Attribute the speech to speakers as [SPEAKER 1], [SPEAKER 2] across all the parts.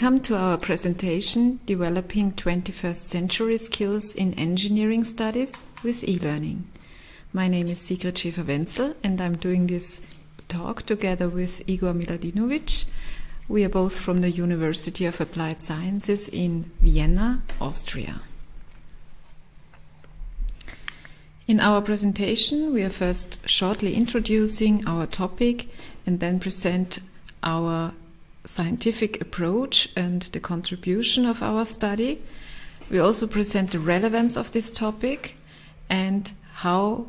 [SPEAKER 1] Welcome to our presentation, Developing 21st Century Skills in Engineering Studies with E-Learning. My name is Sigrid Schefer Wenzl, and I'm doing this talk together with Igor Miladinovic. We are both from the University of Applied Sciences in Vienna, Austria. In our presentation, we are first shortly introducing our topic and then present our scientific approach and the contribution of our study. We also present the relevance of this topic and how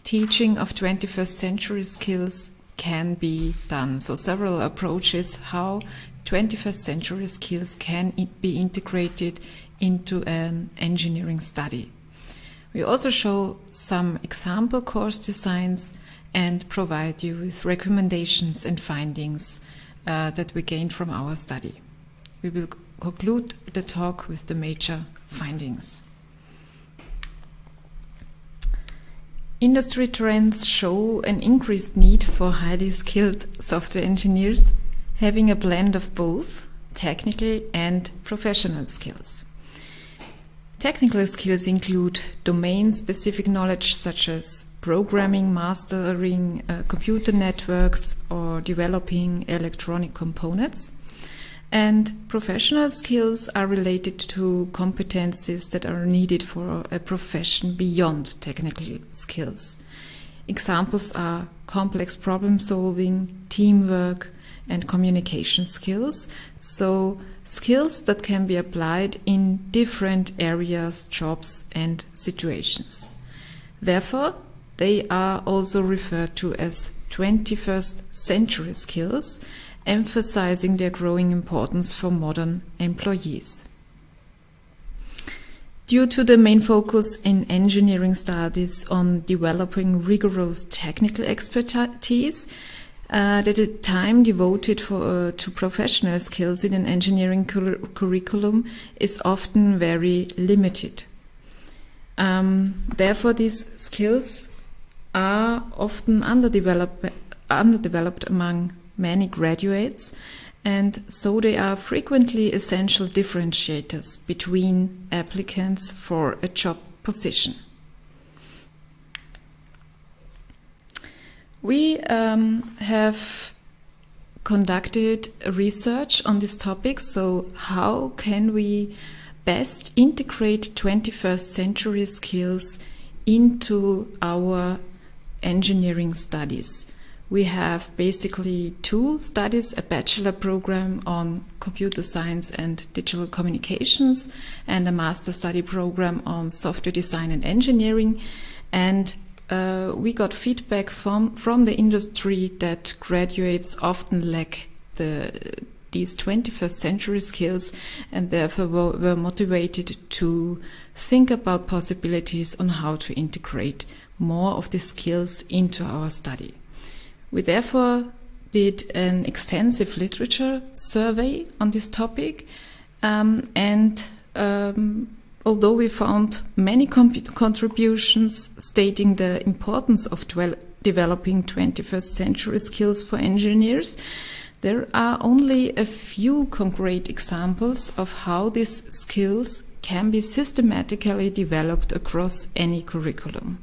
[SPEAKER 1] teaching of 21st century skills can be done. So several approaches how 21st century skills can be integrated into an engineering study. We also show some example course designs and provide you with recommendations and findings that we gained from our study. We will conclude the talk with the major findings. Industry trends show an increased need for highly skilled software engineers, having a blend of both technical and professional skills. Technical skills include domain-specific knowledge such as programming, mastering computer networks, or developing electronic components. And professional skills are related to competencies that are needed for a profession beyond technical skills. Examples are complex problem solving, teamwork, and communication skills. So skills that can be applied in different areas, jobs, and situations. Therefore, they are also referred to as 21st century skills, emphasizing their growing importance for modern employees. Due to the main focus in engineering studies on developing rigorous technical expertise, the time devoted to professional skills in an engineering curriculum is often very limited. Therefore, these skills are often underdeveloped among many graduates, and so they are frequently essential differentiators between applicants for a job position. We have conducted research on this topic, so how can we best integrate 21st century skills into our engineering studies? We have basically two studies, a bachelor program on computer science and digital communications and a master study program on software design and engineering. And we got feedback from the industry that graduates often lack these 21st century skills, and therefore were motivated to think about possibilities on how to integrate more of these skills into our study. We therefore did an extensive literature survey on this topic, and although we found many contributions stating the importance of developing 21st century skills for engineers, there are only a few concrete examples of how these skills can be systematically developed across any curriculum.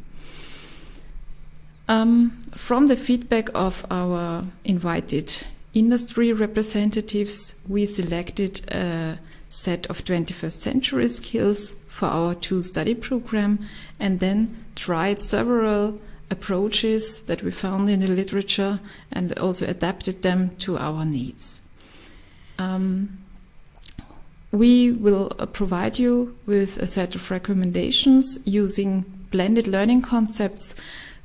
[SPEAKER 1] From the feedback of our invited industry representatives, we selected a set of 21st century skills for our two-study program and then tried several approaches that we found in the literature and also adapted them to our needs. We will provide you with a set of recommendations using blended learning concepts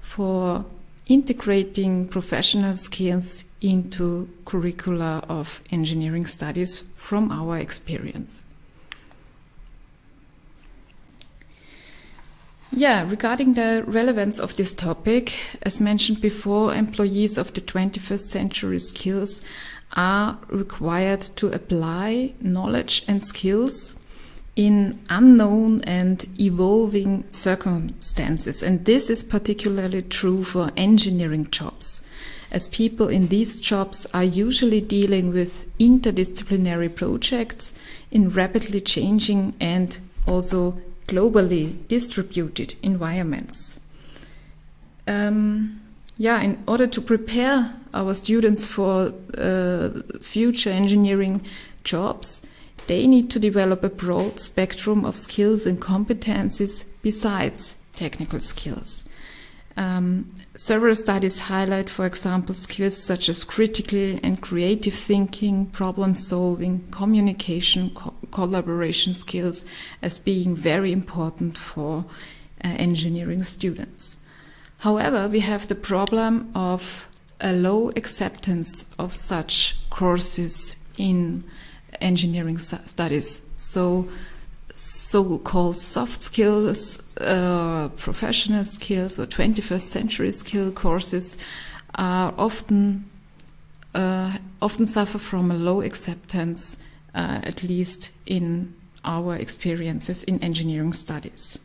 [SPEAKER 1] for integrating professional skills into curricula of engineering studies from our experience. Regarding the relevance of this topic, as mentioned before, employees of the 21st century skills are required to apply knowledge and skills in unknown and evolving circumstances. And this is particularly true for engineering jobs. as people in these jobs are usually dealing with interdisciplinary projects in rapidly changing and also globally distributed environments. In order to prepare our students for future engineering jobs, they need to develop a broad spectrum of skills and competencies besides technical skills. Several studies highlight, for example, skills such as critical and creative thinking, problem solving, communication, collaboration skills as being very important for engineering students. However, we have the problem of a low acceptance of such courses in engineering studies. So-called soft skills, professional skills, or 21st century skill courses are often suffer from a low acceptance, at least in our experiences in engineering studies.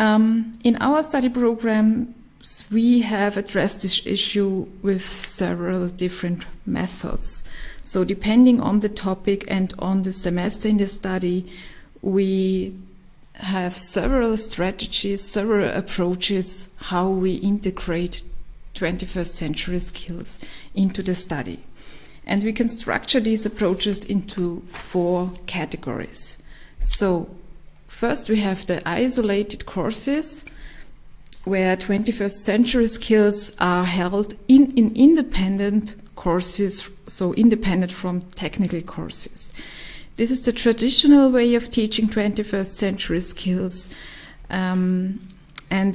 [SPEAKER 1] In our study programs, we have addressed this issue with several different methods. So depending on the topic and on the semester in the study, we have several strategies, several approaches how we integrate 21st century skills into the study. And we can structure these approaches into 4 categories. So first we have the isolated courses, where 21st century skills are held in independent courses, so independent from technical courses. This is the traditional way of teaching 21st century skills, and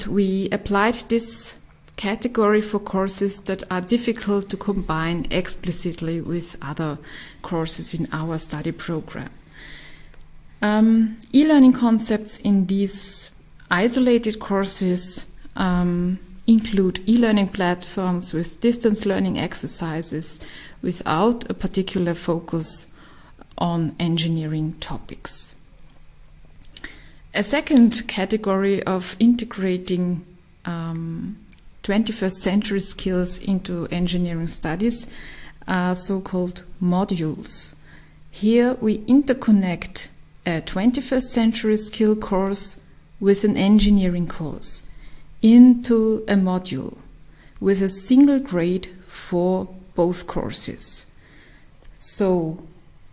[SPEAKER 1] we applied this category for courses that are difficult to combine explicitly with other courses in our study program. E-learning concepts in these isolated courses include e-learning platforms with distance learning exercises without a particular focus on engineering topics. A second category of integrating 21st century skills into engineering studies are so-called modules. Here we interconnect a 21st century skill course with an engineering course into a module with a single grade for both courses. So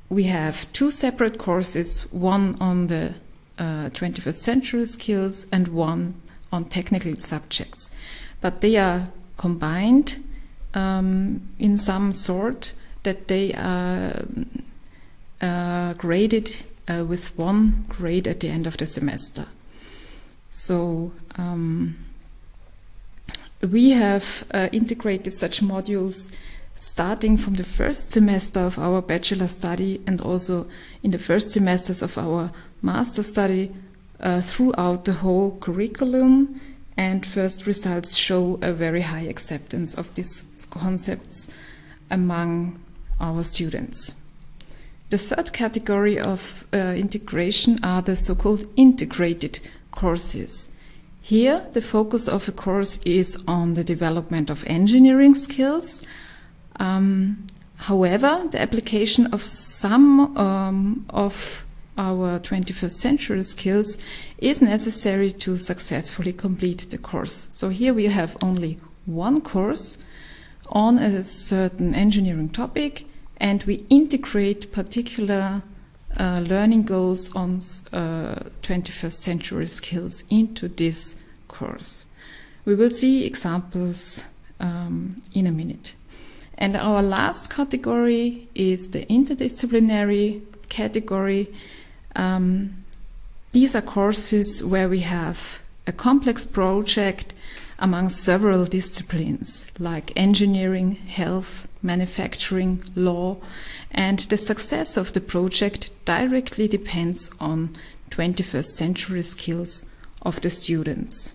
[SPEAKER 1] we have 2 separate courses, one on the 21st century skills and one on technical subjects. But they are combined in some sort, that they are graded with 1 grade at the end of the semester. So we have integrated such modules starting from the first semester of our bachelor study and also in the first semesters of our master study throughout the whole curriculum, and first results show a very high acceptance of these concepts among our students. The third category of integration are the so-called integrated courses. Here, the focus of a course is on the development of engineering skills. However, the application of some of our 21st century skills is necessary to successfully complete the course. So here we have only 1 course on a certain engineering topic, and we integrate particular learning goals on 21st century skills into this course. We will see examples in a minute. And our last category is the interdisciplinary category. These are courses where we have a complex project among several disciplines like engineering, health, manufacturing, law, and the success of the project directly depends on 21st century skills of the students.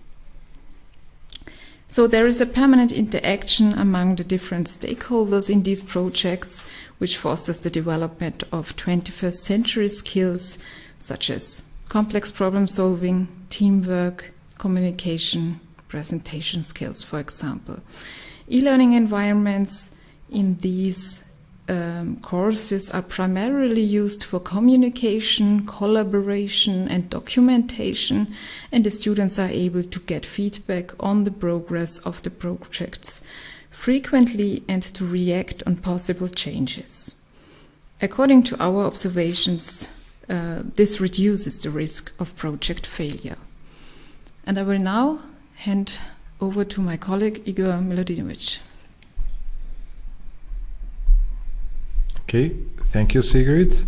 [SPEAKER 1] So there is a permanent interaction among the different stakeholders in these projects, which fosters the development of 21st century skills such as complex problem solving, teamwork, communication, presentation skills, for example. E-learning environments in these courses are primarily used for communication, collaboration, and documentation, and the students are able to get feedback on the progress of the projects frequently and to react on possible changes. According to our observations, this reduces the risk of project failure. And I will now hand over to my colleague Igor Miladinovic.
[SPEAKER 2] Okay, thank you, Sigrid.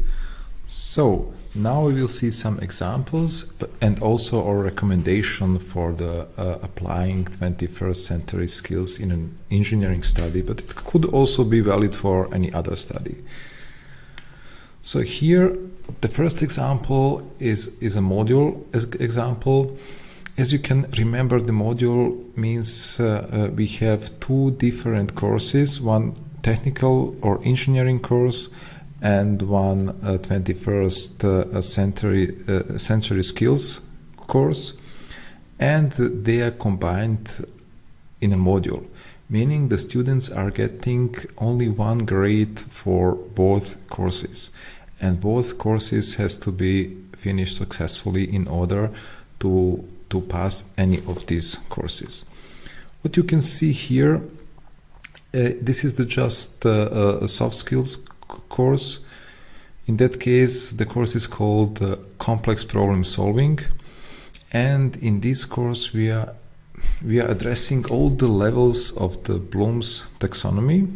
[SPEAKER 2] So now we will see some examples and also our recommendation for the applying 21st century skills in an engineering study, but it could also be valid for any other study. So here, the first example is a module example. As you can remember, the module means we have two different courses, one technical or engineering course and one 21st century skills course, and they are combined in a module, meaning the students are getting only one grade for both courses, and both courses has to be finished successfully in order to pass any of these courses. What you can see here, this is just a soft skills course. In that case, the course is called complex problem solving, and in this course we are addressing all the levels of the Bloom's taxonomy.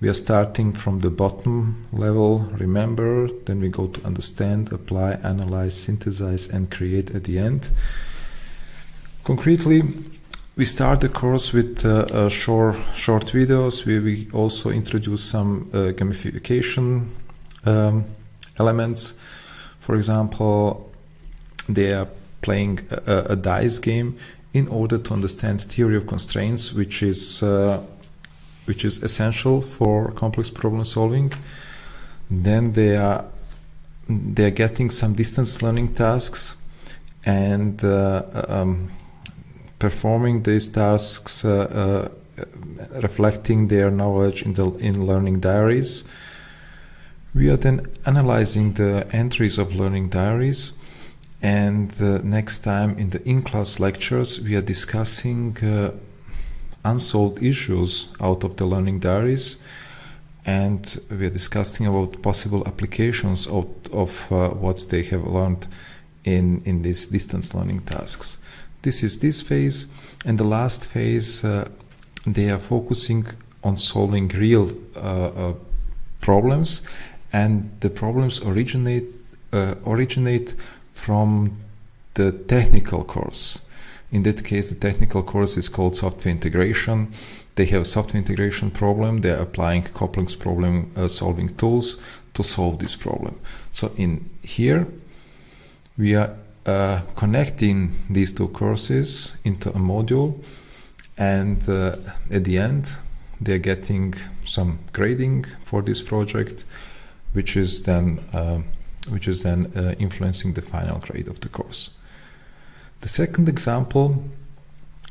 [SPEAKER 2] We are starting from the bottom level, remember, then we go to understand, apply, analyze, synthesize, and create at the end. Concretely, we start the course with short videos. We also introduce some gamification elements. For example, they are playing a dice game in order to understand theory of constraints, which is essential for complex problem solving. Then they are getting some distance learning tasks and performing these tasks, reflecting their knowledge in learning diaries. We are then analyzing the entries of learning diaries, and next time in the in-class lectures we are discussing unsolved issues out of the learning diaries, and we are discussing about possible applications of what they have learned in these distance learning tasks. This is this phase, and the last phase they are focusing on solving real problems, and the problems originate from the technical course. In that case, the technical course is called software integration. They have a software integration problem. They are applying couplings problem solving tools to solve this problem. So in here we are connecting these two courses into a module, and at the end they are getting some grading for this project, which is then influencing the final grade of the course. The second example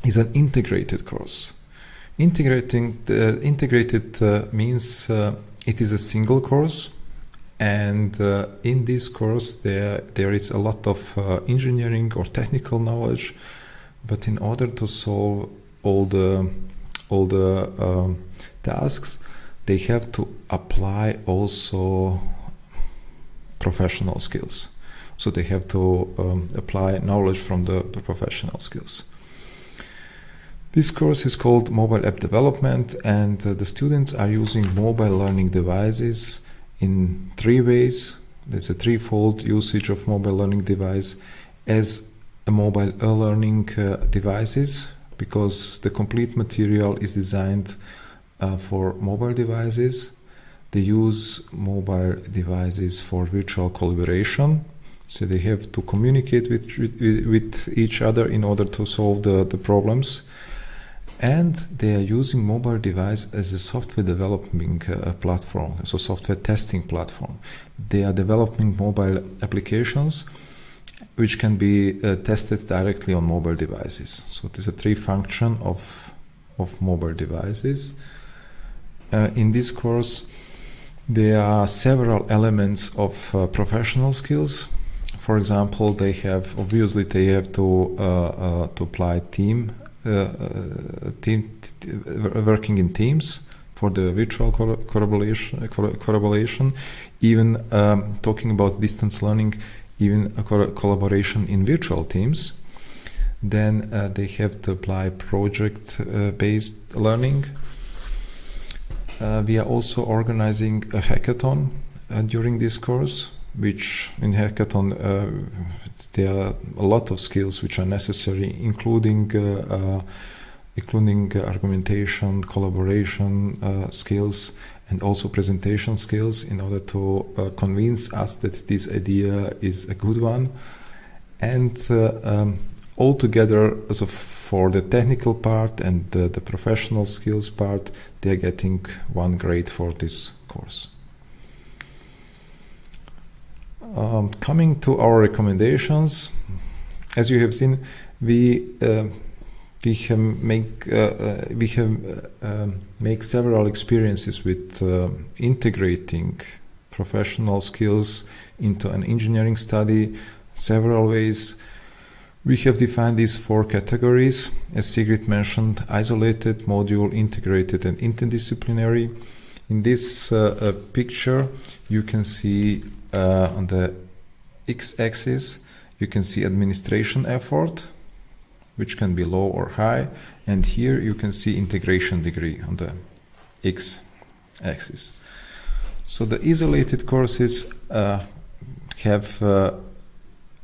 [SPEAKER 2] is an integrated course. Integrated means it is a single course, and in this course there is a lot of engineering or technical knowledge, but in order to solve all the tasks, they have to apply also professional skills. So they have to apply knowledge from the professional skills. This course is called Mobile App Development, and the students are using mobile learning devices in three ways. There's a threefold usage of mobile learning device as a mobile learning devices, because the complete material is designed for mobile devices. They use mobile devices for virtual collaboration, so they have to communicate with each other in order to solve the problems. And they are using mobile device as a software developing platform, so software testing platform. They are developing mobile applications which can be tested directly on mobile devices. So there's a three function of of mobile devices. In this course, there are several elements of professional skills. For example, they have to apply team working in teams for the virtual collaboration, even talking about distance learning, even a collaboration in virtual teams. Then they have to apply project-based learning. We are also organizing a hackathon during this course, which in hackathon there are a lot of skills which are necessary, including argumentation, collaboration skills, and also presentation skills in order to convince us that this idea is a good one. And altogether, so for the technical part and the professional skills part, they are getting 1 grade for this course. Coming to our recommendations, as you have seen, we have make several experiences with integrating professional skills into an engineering study several ways. We have defined these 4 categories, as Sigrid mentioned: isolated, module, integrated, and interdisciplinary. In this picture, you can see on the x-axis, you can see administration effort, which can be low or high, and here you can see integration degree on the x-axis. So the isolated courses have a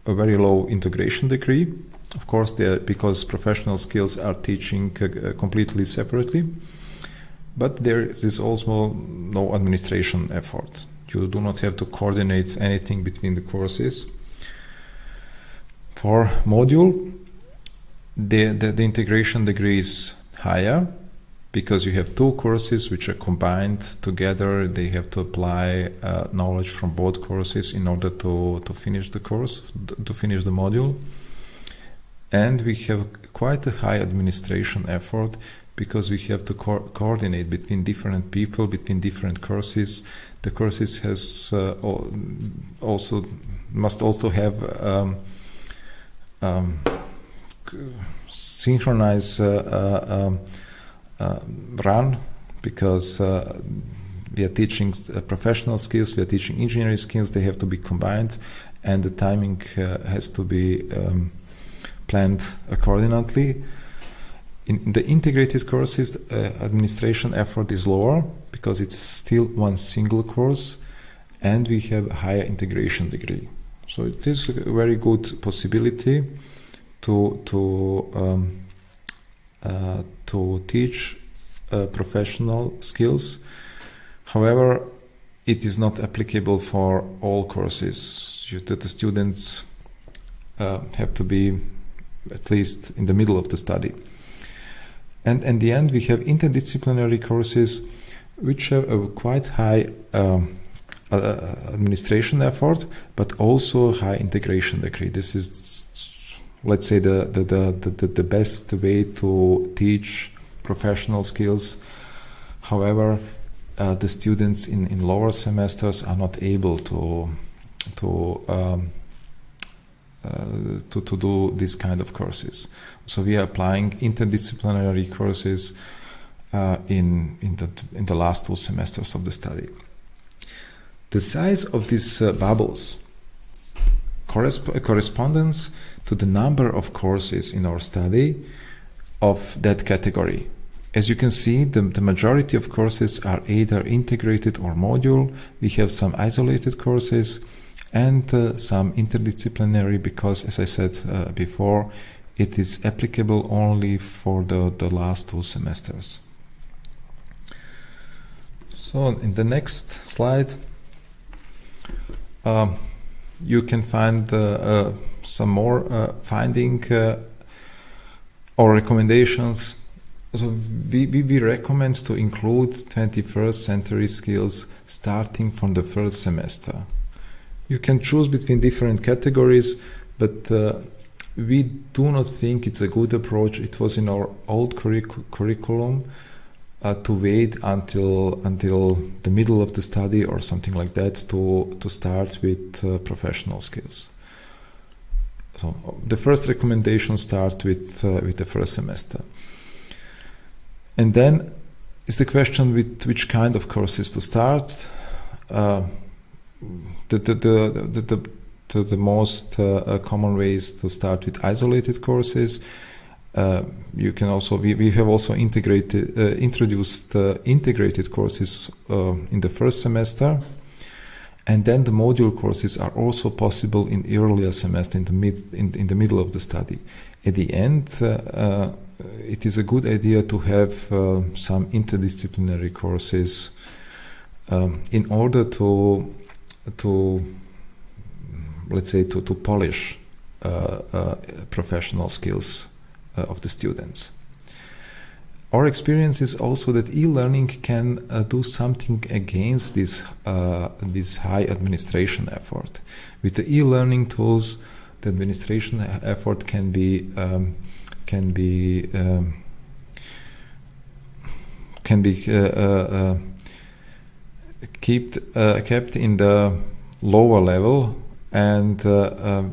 [SPEAKER 2] very low integration degree. Of course, because professional skills are teaching completely separately, but there is also no administration effort. You do not have to coordinate anything between the courses. For module, the integration degree is higher because you have 2 courses which are combined together. They have to apply knowledge from both courses in order to finish the course, to finish the module. And we have quite a high administration effort because we have to coordinate between different people, between different courses. The courses must also have synchronized run, because we are teaching professional skills, we are teaching engineering skills. They have to be combined, and the timing has to be planned accordingly. In the integrated courses, administration effort is lower because it's still one single course, and we have a higher integration degree. So it is a very good possibility to teach professional skills. However, it is not applicable for all courses. The students have to be at least in the middle of the study. And in the end, we have interdisciplinary courses which have a quite high administration effort, but also high integration degree. This is, let's say, the best way to teach professional skills. However, the students in lower semesters are not able to do this kind of courses. So we are applying interdisciplinary courses in the last 2 semesters of the study. The size of these bubbles corresponds to the number of courses in our study of that category. As you can see, the majority of courses are either integrated or module. We have some isolated courses and some interdisciplinary, because, as I said before, it is applicable only for the last 2 semesters. So in the next slide, you can find some more finding or recommendations. So we recommend to include 21st century skills starting from the first semester. You can choose between different categories, but we do not think it's a good approach. It was in our old curriculum to wait until the middle of the study or something like that to start with professional skills. So the first recommendation start with the first semester, and then is the question with which kind of courses to start. The most common ways to start with isolated courses. You can also we have also introduced integrated courses in the first semester, and then the module courses are also possible in earlier semester in the middle of the study. At the end, it is a good idea to have some interdisciplinary courses in order to let's say to polish professional skills of the students. Our experience is also that e-learning can do something against this high administration effort. With the e-learning tools, the administration effort can be kept in the lower level, and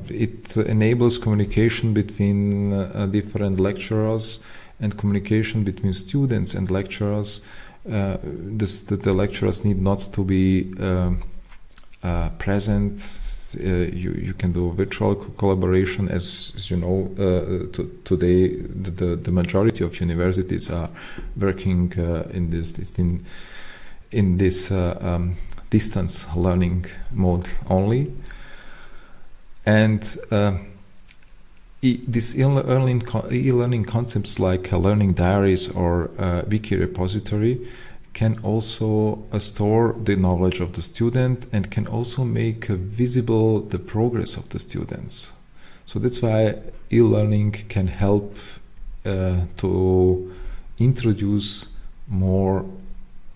[SPEAKER 2] it enables communication between different lecturers and communication between students and lecturers. The lecturers need not to be present. You can do virtual collaboration, as you know. Today, the majority of universities are working in this distance learning mode only. And these e-learning concepts like learning diaries or wiki repository can also store the knowledge of the student and can also make visible the progress of the students. So that's why e-learning can help to introduce more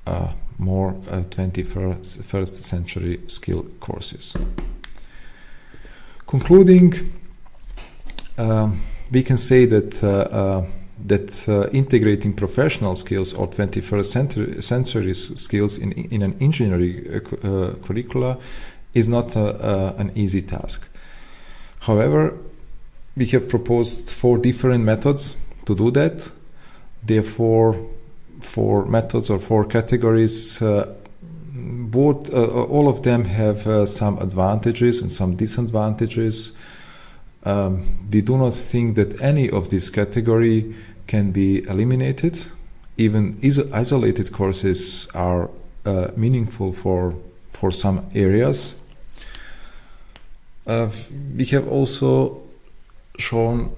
[SPEAKER 2] 21st century skill courses. Concluding, we can say that integrating professional skills or 21st century skills in an engineering curricula is not an easy task. However, we have proposed 4 different methods to do that. Therefore, 4 methods or 4 categories. All of them have some advantages and some disadvantages. We do not think that any of this category can be eliminated. Even isolated courses are meaningful for some areas. We have also shown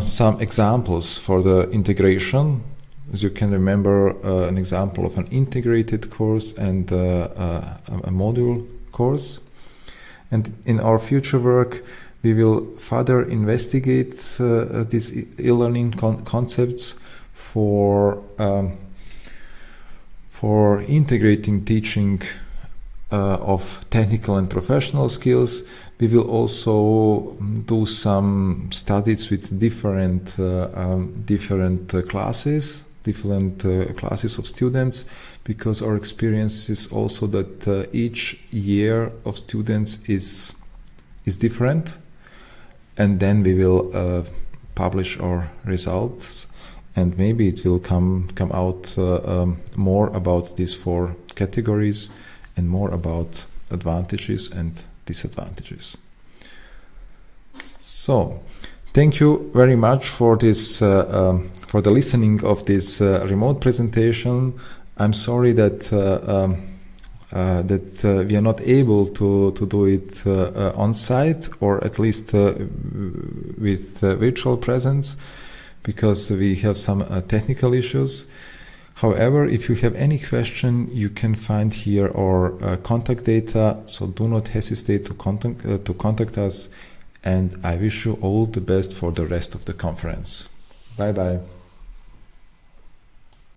[SPEAKER 2] some examples for the integration. As you can remember, an example of an integrated course and a module course. And in our future work, we will further investigate these e-learning concepts for integrating teaching of technical and professional skills. We will also do some studies with different classes of students, because our experience is also that each year of students is different, and then we will publish our results, and maybe it will come out more about these 4 categories and more about advantages and disadvantages. So, thank you very much for this for the listening of this remote presentation. I'm sorry that we are not able to do it on site, or at least with virtual presence, because we have some technical issues. However, if you have any question, you can find here our contact data, so do not hesitate to contact us, and I wish you all the best for the rest of the conference. Bye bye.